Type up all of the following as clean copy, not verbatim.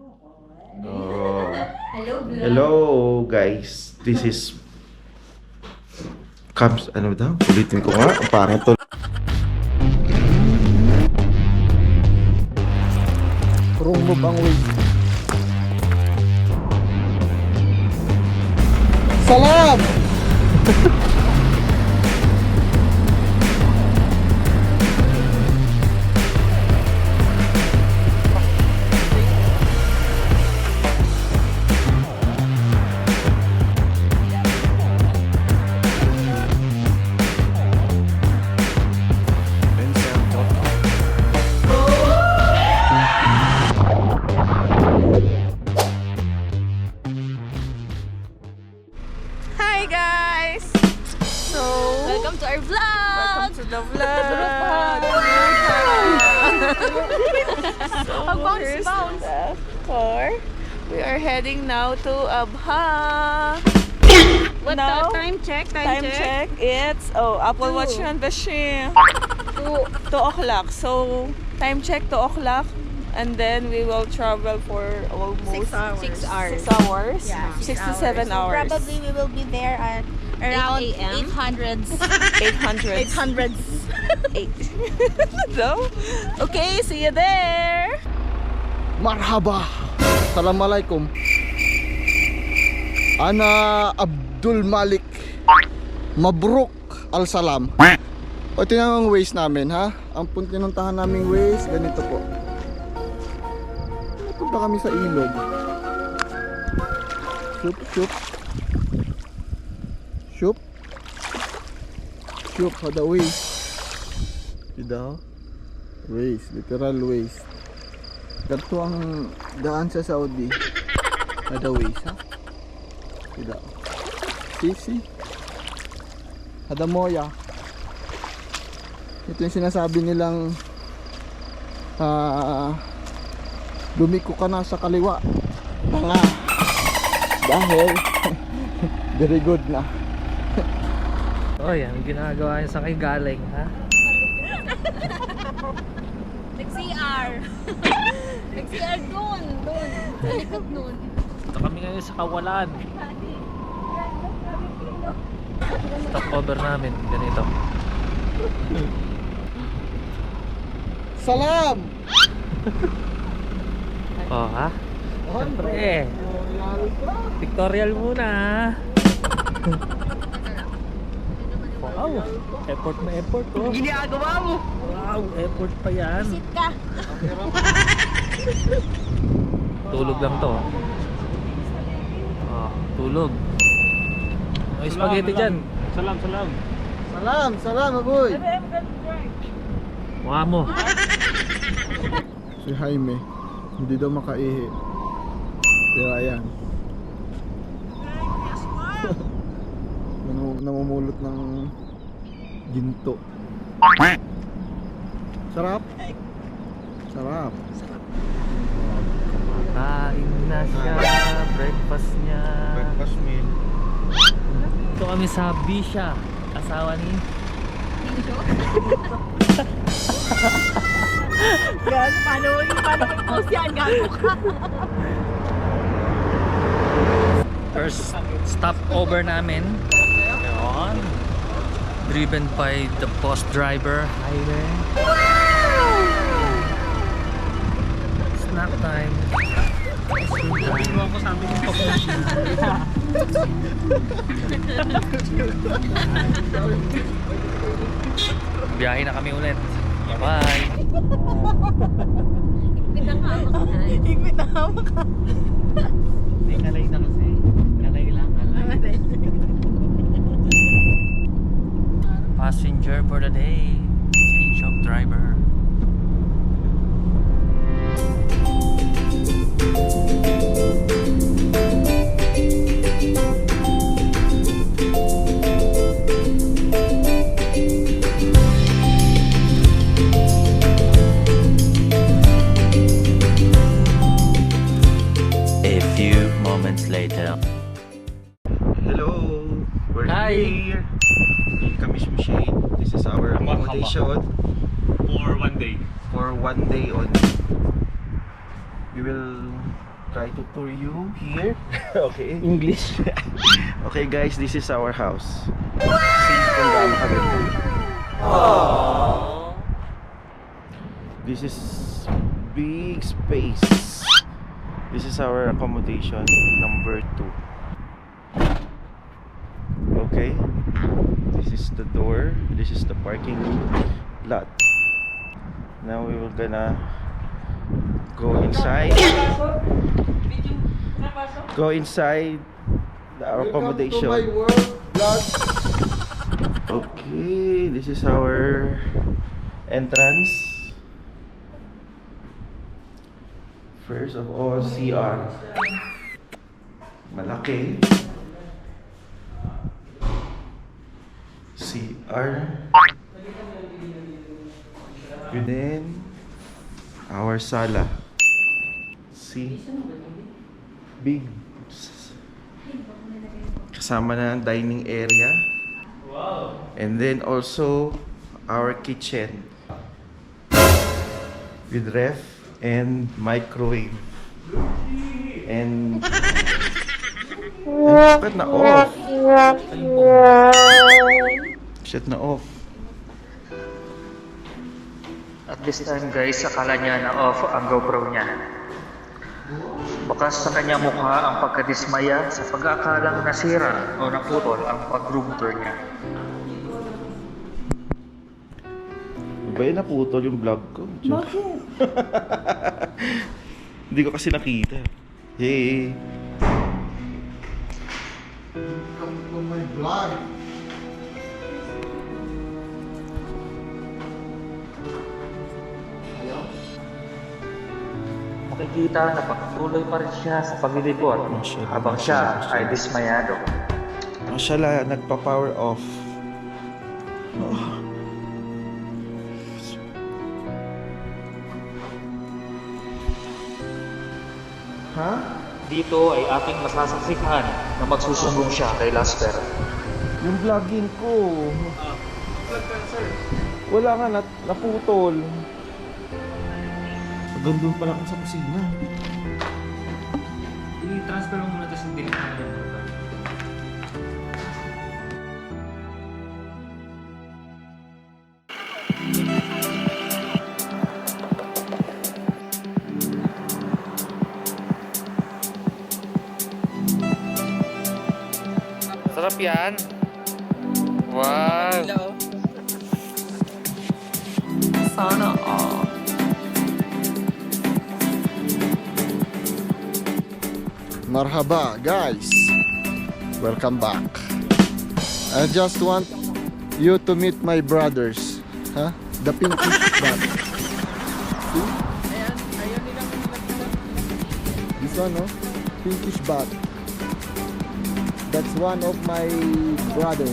Oh. Hello, vlog. Hello guys, this is ano daw? Ulitin ko nga, parang to. Wrong move ang way. Salam! Hi guys! So, Welcome to our vlog! welcome to the vlog! So, here's the car. We are heading now to Abha. What Now, time check? time check. It's, Apple Watch yan, Beshi. 2 o'clock. So, time check 2 o'clock. And then we will travel for almost 6 hours. 6 hours. Yeah, 6 to 7 hours. Probably we will be there at around 8 a.m. 800s. 800. 800s. 8. So, okay, see you there. Marhaba! Assalamualaikum. Ana Abdul Malik. Mabruk al-salam. O tingnan ang ways namin ha. Ang pinuntahan naming ways, ganito po. Punta kami sa ilog. Shoop, shoop. Shoop. Shoop, hada ways. Tidak. Ways, literal ways. Ganito ang daan sa Saudi. Hada ways ha. Tidak. See? Hada moya. Ito yung sinasabi nilang lumiko ka na sa kaliwa mga dahil very good na. Oh, yan. Ginagawa niya sa kay galing, ha? Nag-CR. Nag-CR doon. Sa likod doon. Ito kami ngayon sa kawalan. Stopover namin. Ganito. Salam! Oh, ha? Siyempre. Pictorial muna, ha? Wow. Effort na effort, oh. Ginagawa mo. Wow, effort pa yan. Sit ka. Tulog lang to. Oh, tulog. May spaghetti dyan. Salam, aboy! Mukha mo. Si Jaime hindi daw makaihi. Kaya ayan. Namumulot ng ginto. Sarap. Sarap. Kain na siya. Breakfast niya. Breakfast meal. Ito kami sa Bisha. Asawa ni Gan, paano post yan? Gago ka. first stopover namin. Ayan. Driven by the boss driver. Highway. Snack time. Biyahe na kami ulit. Bye. Higpit ang hawak na. Higpit na hawak ka. May kalay na kasi. Kalay lang, kalay. Passenger for the day. Change of driver. A few moments later. Hello, we're Hi. here. Kamis Shade. This is our accommodation for 1 day. for 1 day only. We will try to tour you here. Okay. English. Okay guys, this is our house. See kung gaano kaganda. This is big space. This is our accommodation number 2. Okay. This is the door. This is the parking lot. Now we will gonna go inside. Go inside our accommodation. Welcome to my world, vlog. Okay, this is our entrance. First of all, CR. Malaki. CR. And then our sala. See? Big. Kasama na ang dining area. And then also our kitchen with ref and microwave. And shut na off. Shut na off. At this time guys, akala niya na off ang GoPro niya. Bakas sa kanya mukha ang pagkadismaya sa pag-aakalang nasira o naputol ang pag-room tour niya. Ba yun, naputol yung vlog ko? Bakit? Hindi ko kasi nakita. Hey! Welcome to my vlog. Makikita na pagtuloy pa rin siya sa paglilibot habang siya ay dismayado. Mashallah, nagpa-power off. Oh. Ha? Dito ay ating masasaksihan na magsusumbong siya kay Lasper. Yung vlogging ko. Wala nga, naputol. Gandun pala ka sa kusina. I-transfer mo muna tapos hindi na. Sarap yan. Wow. Sana all. Marhaba guys, welcome back. I just want you to meet my brothers, huh? The pinkish bat. See? This one, no? Pinkish bat. That's one of my brothers.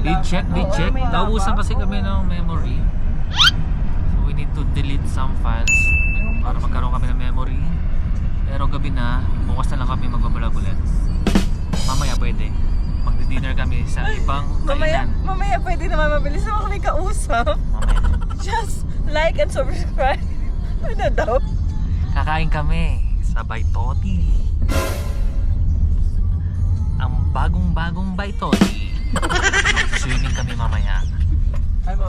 Di check. Naubusan kasi kami ng memory. naman, mabilis naman kami kausap. Just like and subscribe. Ano daw? Kakain kami sa Baitoti. Ang bagong-bagong Baitoti. Swimming kami mamaya.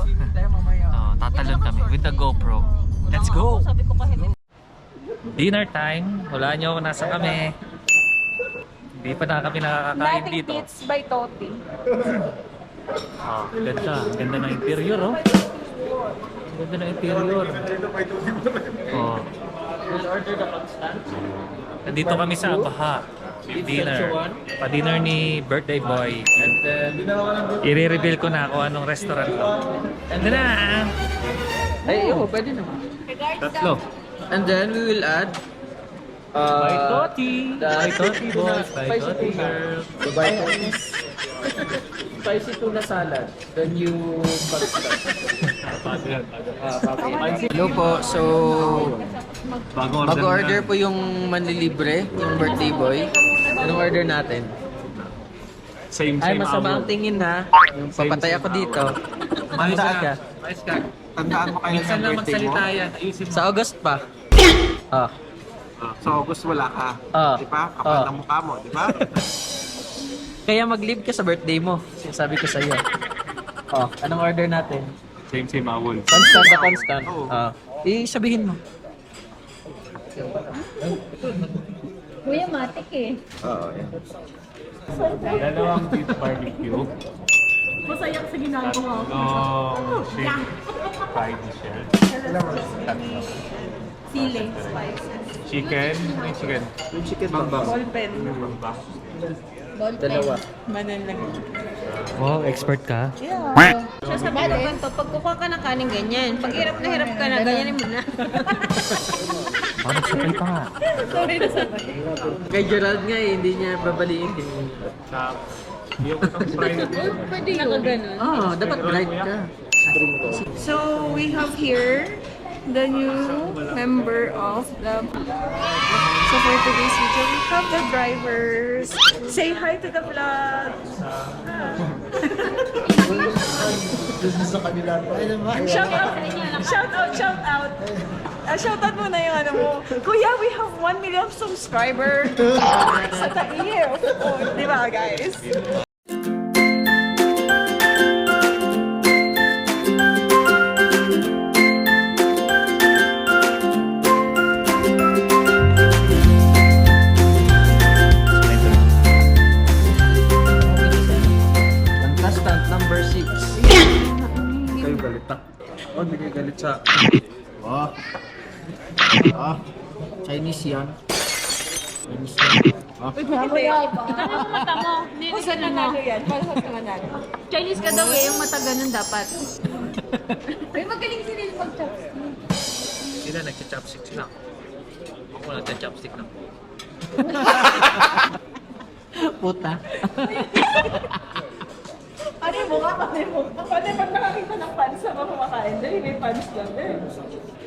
Swimming tayo mamaya. Oh, tatalon kami with the GoPro. Let's go! Sabi ko kahit Dinner time. Wala nyo, nasa kami. Hindi pa na kami nakakakain dito. by Toti. Oh, ganda. Ganda ng interior, oh. Ganda ng interior. Oh. Nandito kami sa Abaha. Dinner. Pa-dinner ni birthday boy. And then, i-reveal ko na kung anong restaurant to. Ando na! Ay, pwede naman. Tatlo. And then we will add Baitoti! Baitoti boys, Baitoti girl. spicy tuna salad. Then you Hello po. So mag-order po yung manlilibre, yung birthday boy. Anong order natin? Same, Ay, masama ang tingin na. Yung papatay ako dito. Tandaan ka. Tandaan mo kayo Minsan lang magsalita yan. Ayusin mo. Sa August pa. Ah. So, August wala ka. Ah. Di ba? Kapal ng mukha mo, di ba? Kaya mag-leave ka sa birthday mo. Sinasabi ko sa iyo. Oh, anong order natin? Same, awol. Constant na constant. Ah. Sabihin mo. Kuya, matik eh. Oo, yan. Dalawang beef barbecue. Masaya sa ginagawa ko. No, shrimp fried shell. Tatlo. Sili, spices. Chicken. May chicken. Yung chicken bambang. Ballpen. Dalawa. Manan lang. Oh, expert ka? Yeah. Siya sa balaban to, pag kukuha ka ng kanin ganyan, pag hirap ka na, ganyanin mo na. Oh, nagsakay pa nga. Sorry na sabay. Kay Gerald nga eh, hindi niya babaliin. Yung fried. Pwede yun. Nakaganon. Oh, dapat bright ka. So we have here the new member of the. So for today's video, we have the drivers. Say hi to the vlog. Shout out! Shout out! Shout out! Shout out muna yung ano mo. Kuya, we have 1 million subscriber sa Tair. Oh, di ba guys? Contestant number 6. Kayo galit na. Oh, hindi kayo galit sa... Oh. Ah. Chinese yan. Itanin mo mata mo. Hindi ka na mo. yan. Para sa manalo. Chinese ka daw eh, yung mata ganun dapat. Ay, magaling sila yung mag-chopstick. Sila nagcha-chopsticks lang. Ako nagcha-chopstick lang. Puta. Ano yung mukha? Ano yung mukha? Pwede pag nakakita ng fans sa mga kumakain, dahil may fans lang din.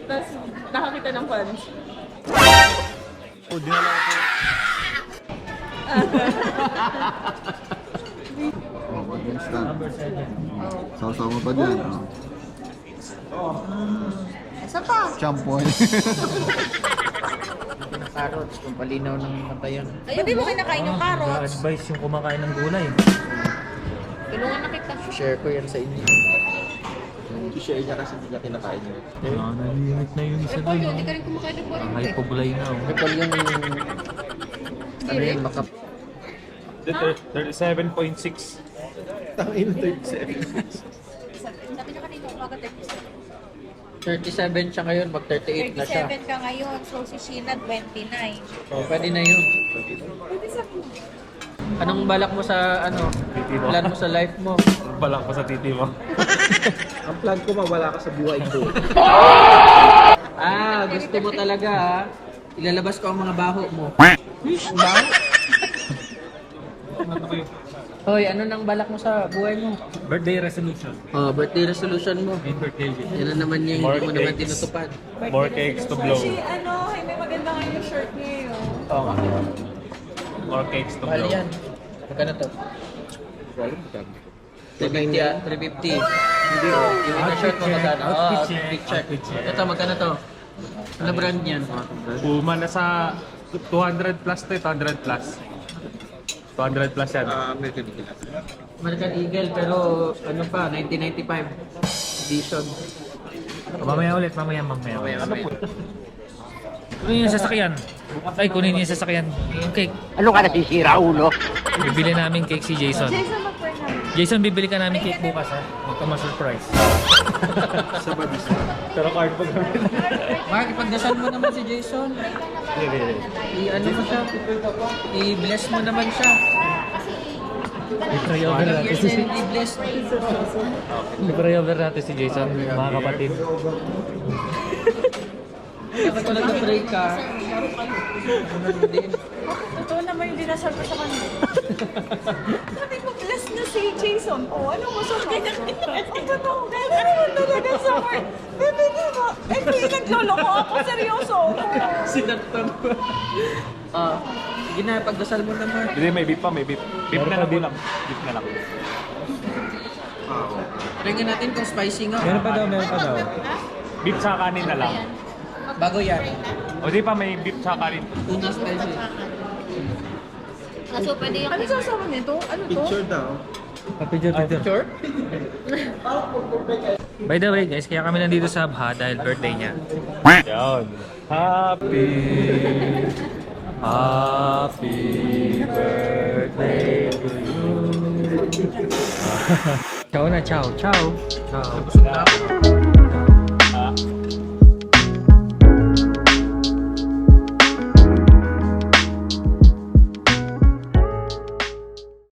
Tapos nakakita ng fans. Oh, dinala ko. Oh, constant. Sausaw mo pa dyan. Oh. Isa pa. Champoy. Carrots, kung palinaw ng mata yun. Hindi mo kinakain yung carrots. Advice yung kumakain ng gulay. Tulungan na kita. Share ko yan sa inyo. I-share niya kasi hindi niya kinakain yun. Nalimit na yung isa Paul, doon. hindi ka rin kumakain ng Paul. Ay, pagulay na. Oh. Kapag yung... Ano yan, makap... 37.6. Tangin 37. Sabi niya kanina, umaga 37. 37 siya ngayon, mag 38 na siya. 37 ka ngayon, so si Sheena 29. So, pwede na yun. Anong balak mo sa, ano, plan mo sa life mo? Balak ko sa titi mo. Ang plan ko mawala ka sa buhay ko. Ah, gusto mo talaga ha? Ilalabas ko ang mga baho mo. Baho? Hoy, ano nang balak mo sa buhay mo? Birthday resolution. Oh, birthday resolution mo. May birthday gift. Yan na naman yung hindi mo naman tinutupad. More cakes to blow. Si ano, may maganda nga yung shirt niya yun. Oh, More cakes to mahal blow. yan. Magkano to? 350. Hindi oh. Yung shirt mo magkano? Outfit check. Ito, magkano to? Ano brand yan? Puma nasa 200 plus to 200 plus. 200 plus yan. American Eagle, pero ano pa, 1995 edition. Mamaya ulit, mamaya. Kunin yung sasakyan. Ay, kunin yung sasakyan. Yung cake. Ano ka nasisira, ulo? Bibili namin cake si Jason. Jason, bibili ka namin cake bukas ha. Huwag ka ma-surprise. Pero card pa kami. Mark, ipagdasal mo naman si Jason. I-ano mo siya? I-bless mo naman siya. I-pray over natin si I-bless mo. I-pray over natin si Jason, mga kapatid. Kapag ko nag-pray ka, Totoo naman yung dinasal ko sa kanila. Sabi ko, bless na si Jason. Oh, ano mo sa mga? Ang totoo. Ano naman talaga sa word? Bebe, di ba? Eh, pinagloloko ako. Seryoso ako. sinaktan mo. Sige na, pagdasal mo naman. Hindi, may beef pa, may beef. Beef na lang ulam. Beef na lang. Try nga natin kung spicy nga. Meron pa daw. Beef sa kanin na lang. Bago yan. O di pa, may beef sa kanin. Tuna spicy. So, pwede yung... Ano sasama nito? Ano to? Picture? By the way guys, kaya kami nandito sa Abha dahil birthday niya. Yan. Happy birthday to you. Ciao na, ciao. Busog na ako.